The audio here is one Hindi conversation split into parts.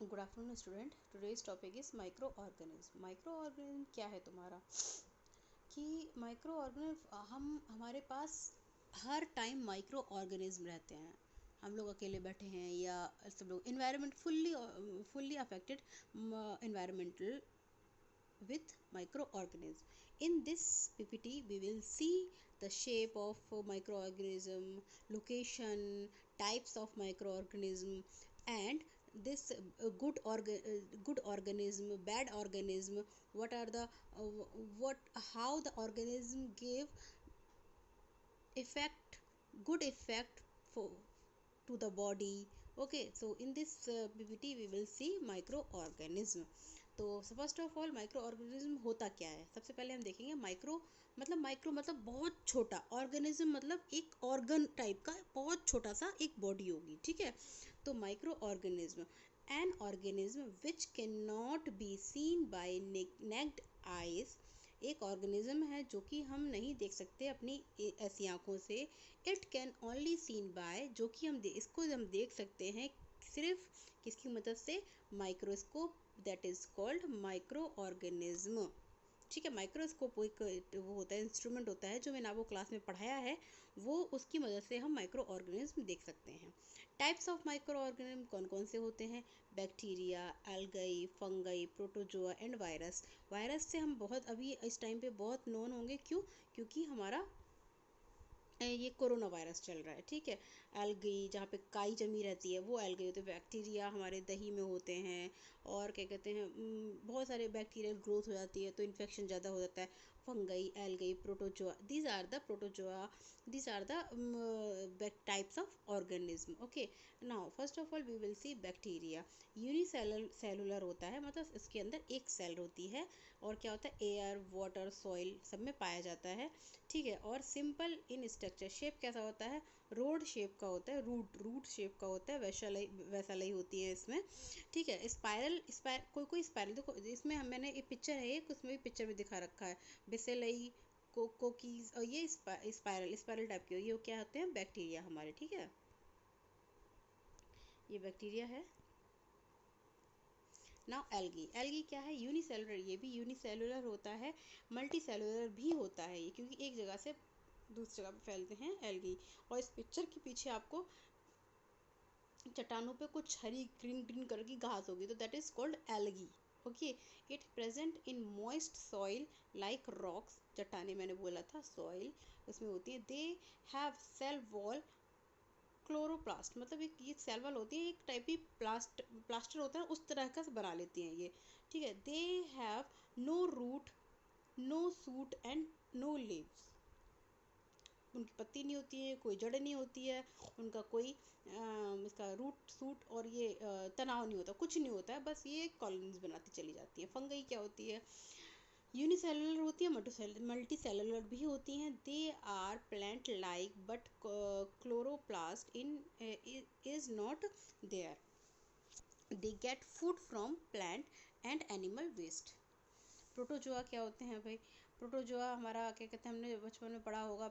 Good afternoon student. Today's topic is micro organism. Micro organism क्या है तुम्हारा कि माइक्रो ऑर्गेनिज्म हमारे पास हर टाइम माइक्रो ऑर्गेनिज्म रहते हैं। हम लोग अकेले बैठे हैं या सब लोग environment fully affected environmental with microorganism. In this PPT we will see the shape of microorganism, location, types of microorganism, and this good organism, bad organism, what are the what how the organism give effect, good effect for to the body. Okay, so in this PPT we will see microorganism. तो first of all micro organism होता क्या है, सबसे पहले हम देखेंगे। माइक्रो मतलब बहुत छोटा, ऑर्गेनिज्म मतलब एक ऑर्गन टाइप का बहुत छोटा सा एक बॉडी होगी, ठीक है। तो micro organism an organism which can not be seen by naked eyes. एक ऑर्गेनिज्म है जो कि हम नहीं देख सकते अपनी ऐसी आंखों से। It can only seen by, जो कि इसको हम देख सकते हैं सिर्फ किसकी मदद से, microscope, that is called micro organism, ठीक है। माइक्रोस्कोप एक वो होता है, इंस्ट्रूमेंट होता है जो मैंने आपको क्लास में पढ़ाया है, वो उसकी मदद से हम माइक्रो ऑर्गेनिज्म देख सकते हैं। टाइप्स ऑफ माइक्रो ऑर्गेनिज्म कौन कौन से होते हैं? Bacteria, algae, fungi, protozoa and virus. Virus से हम बहुत अभी इस टाइम पे बहुत नोन होंगे, क्यों? क्योंकि हमारा ये कोरोना वायरस चल रहा है, ठीक है। एल्गी, जहाँ पे काई जमी रहती है वो एल्गी होते हैं। बैक्टीरिया हमारे दही में होते हैं, और क्या कहते हैं, बहुत सारे बैक्टीरियल ग्रोथ हो जाती है तो इन्फेक्शन ज़्यादा हो जाता है। Fungi, algae, protozoa, these are the protozoa, these are the types of organism. Okay, now first of all we will see bacteria. Unicellular होता है, मतलब इसके अंदर एक सेल होती है, और क्या होता है, एयर, वाटर, सॉइल सब में पाया जाता है, ठीक है। और सिंपल इन स्ट्रक्चर, शेप कैसा होता है, रोड शेप का होता है, रूट शेप का होता है, वैसा लई होती है इसमें, ठीक है। कोई स्पायरल देखो, इसमें मैंने एक पिक्चर है, एक उसमें भी पिक्चर में दिखा रखा है, बेसेलई, कोकीज, और ये स्पायरल टाइप के, ये क्या होते हैं, बैक्टीरिया हमारे, ठीक है। ये बैक्टीरिया है। नाउ एल्गी क्या है, यूनिसेलुलर, ये भी यूनिसेलुलर होता है, मल्टी सेलुलर भी होता है ये, क्योंकि एक जगह से दूसरी जगह पे फैलते हैं एल्गी। और इस पिक्चर के पीछे आपको चट्टानों पे कुछ हरी ग्रीन ग्रीन कलर की घास होगी, तो that is called algae. Okay, it present in moist soil like rocks. चट्टाने मैंने बोला था सॉइल उसमें होती है। They have cell wall chloroplast, मतलब एक ये सेल वॉल होती है, एक टाइप की प्लास्टर होता है, उस तरह का बना लेती हैं ये, ठीक है। They have no root, no shoot and no leaves. उनकी पत्ती नहीं होती है, कोई जड़ नहीं होती है, उनका कोई इसका रूट सूट और ये तनाव नहीं होता, कुछ नहीं होता है, बस ये कॉलोनीज बनाती चली जाती है। फंगई क्या होती है, यूनिसेलुलर होती है, मल्टी सेलुलर भी होती हैं। They are plant like but chloroplast in is not there. They get food from plant and animal waste. Protozoa क्या होते हैं भाई? प्रोटोजोआ हमारा क्या कहते हैं, हमने बचपन में पढ़ा होगा,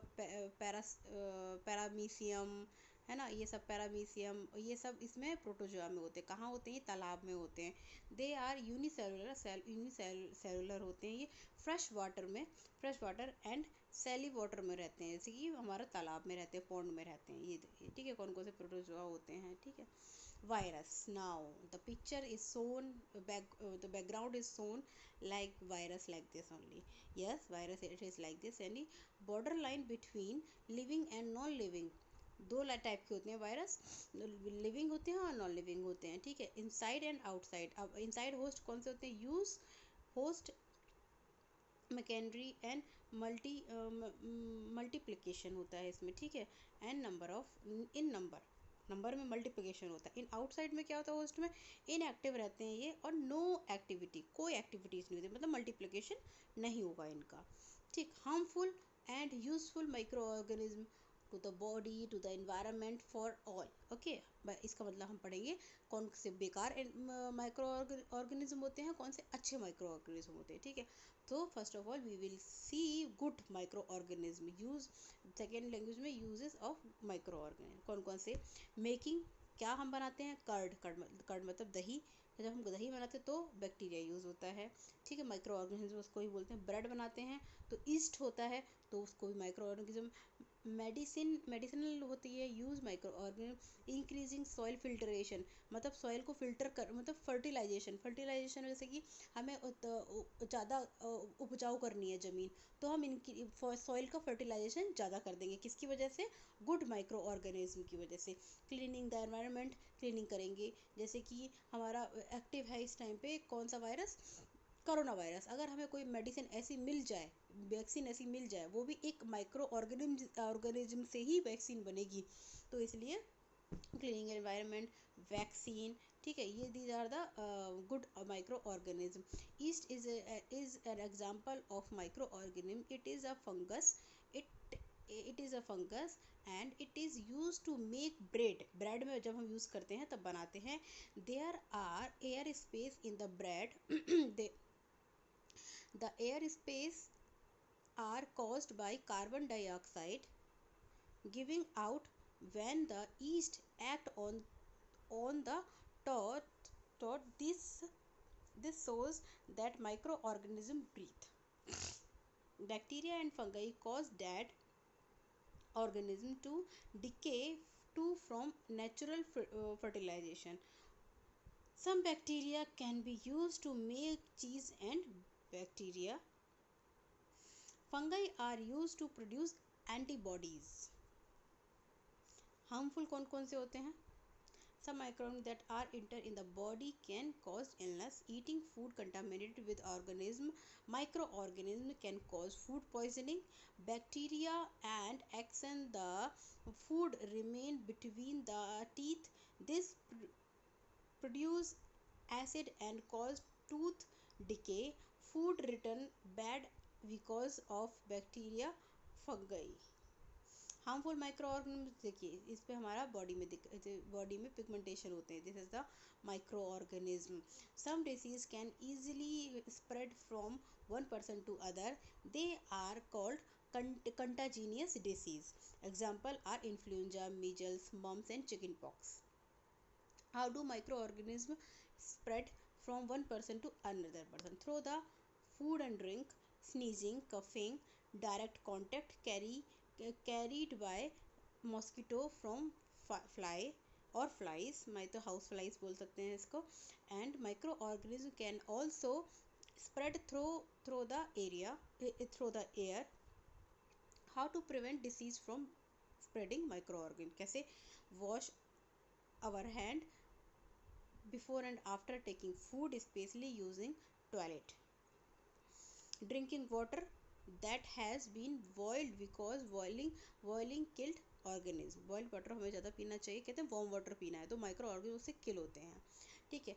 पैरामीशियम, है ना, ये सब पैरामीशियम, ये सब इसमें प्रोटोजोआ में होते हैं। कहाँ होते हैं? तालाब में होते हैं। दे आर यूनिसेलुलर होते हैं ये, fresh water and salty water में रहते हैं, जैसे कि हमारा तालाब में रहते हैं, पॉन्ड में रहते हैं ये, ठीक है। कौन कौन से प्रोटोजोआ होते हैं, ठीक है। Virus, now the picture is shown, the background is shown like virus, like this only. Yes, virus, it is like this, any borderline between living and non living। दो टाइप के होते हैं वायरस, लिविंग होते हैं और नॉन लिविंग होते हैं, ठीक है। Inside and outside. अब इनसाइड होस्ट कौन से होते हैं? यूज होस्ट, मैकेंड्री एंड मल्टीप्लिकेशन होता है इसमें, ठीक है। And number of, in number में मल्टीप्लिकेशन होता है। इन आउटसाइड में क्या होता है, होस्ट में इनएक्टिव रहते हैं ये, और नो एक्टिविटी, कोई एक्टिविटीज़ नहीं होती, मतलब मल्टीप्लिकेशन नहीं होगा इनका, ठीक। Harmful and useful micro organism to the body, to the environment, for all. Okay, इसका मतलब हम पढ़ेंगे कौन से बेकार माइक्रो ऑर्गेनिज्म होते हैं, कौन से अच्छे माइक्रो ऑर्गेनिज्म होते हैं, ठीक है। तो first of all we will see good micro organism use. Second language में यूजेस ऑफ माइक्रो ऑर्गेनिज्म कौन कौन से? मेकिंग क्या हम बनाते हैं? कर्ड मतलब दही। जब हम दही बनाते हैं तो बैक्टीरिया यूज़ होता है, ठीक है, माइक्रो ऑर्गेनिज्म उसको ही बोलते हैं। ब्रेड बनाते हैं तो ईस्ट होता है, तो उसको भी माइक्रो ऑर्गेनिज्म। मेडिसिनल होती है, use micro organism. Increasing soil filtration, मतलब सॉइल को फिल्टर कर, मतलब फर्टिलाइजेशन जैसे कि हमें ज़्यादा उपजाऊ करनी है ज़मीन, तो हम इनकी सॉइल का फर्टिलाइजेशन ज़्यादा कर देंगे, किसकी वजह से? गुड माइक्रो ऑर्गेनिज्म की वजह से। क्लीनिंग द एनवायरनमेंट, क्लीनिंग करेंगे, जैसे कि हमारा एक्टिव है इस टाइम पे कौन सा वायरस? Corona virus. अगर हमें कोई मेडिसिन ऐसी मिल जाए, वैक्सीन ऐसी मिल जाए, वो भी एक माइक्रो ऑर्गेनिज्म से ही वैक्सीन बनेगी, तो इसलिए क्लीनिंग एनवायरनमेंट, वैक्सीन, ठीक है, ये these are the good micro organism. Yeast is an example of micro organism. It is a fungus, it is a fungus and it is use to make bread में जब हम यूज़ करते हैं तब बनाते हैं। There are air space in the bread the air space are caused by carbon dioxide giving out when the yeast act on the tot. This shows that microorganism breathe. Bacteria and fungi cause that organism to decay to from natural fertilization. Some bacteria can be used to make cheese and bacteria fungi are used to produce antibodies. Harmful कौन कौन से होते हैं? Some microbes that are enter in the body can cause illness. Eating food contaminated with microorganisms can cause food poisoning. Bacteria and eggs in the food remain between the teeth. This produce acid and cause tooth decay. Food return bad because of bacteria, fungi. Harmful micro organism, देखिए इस पे हमारा बॉडी में पिगमेंटेशन होते हैं, this is the micro organism. Some disease can easily spread from one person to other, they are called contagious disease. Example are influenza, measles, mumps and chicken pox. How do microorganisms spread from one person to another person? Through the food and drink, sneezing, coughing, direct contact, carried by mosquito from fly or flies, मैं तो हाउस फ्लाइज बोल सकते हैं इसको। and microorganism can also spread through the air. How to prevent disease from spreading microorganism? कैसे? wash our hand before and after taking food, especially using toilet. Drinking water that has been boiled because boiling killed organism. Boiled water हमें ज़्यादा पीना चाहिए, कहते हैं वार्म वाटर पीना है तो माइक्रो ऑर्गेनिज्म उससे किल होते हैं, ठीक है।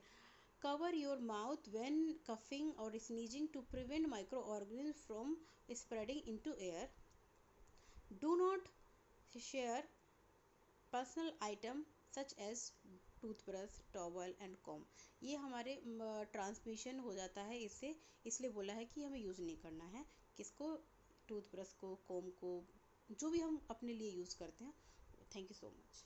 Cover your mouth when coughing or sneezing to prevent microorganisms from spreading into air. Do not share personal item such as toothbrush, towel and comb. ये हमारे ट्रांसमिशन हो जाता है इससे, इसलिए बोला है कि हमें यूज़ नहीं करना है किसको? टूथब्रश को, कॉम को, जो भी हम अपने लिए यूज़ करते हैं। Thank you so much.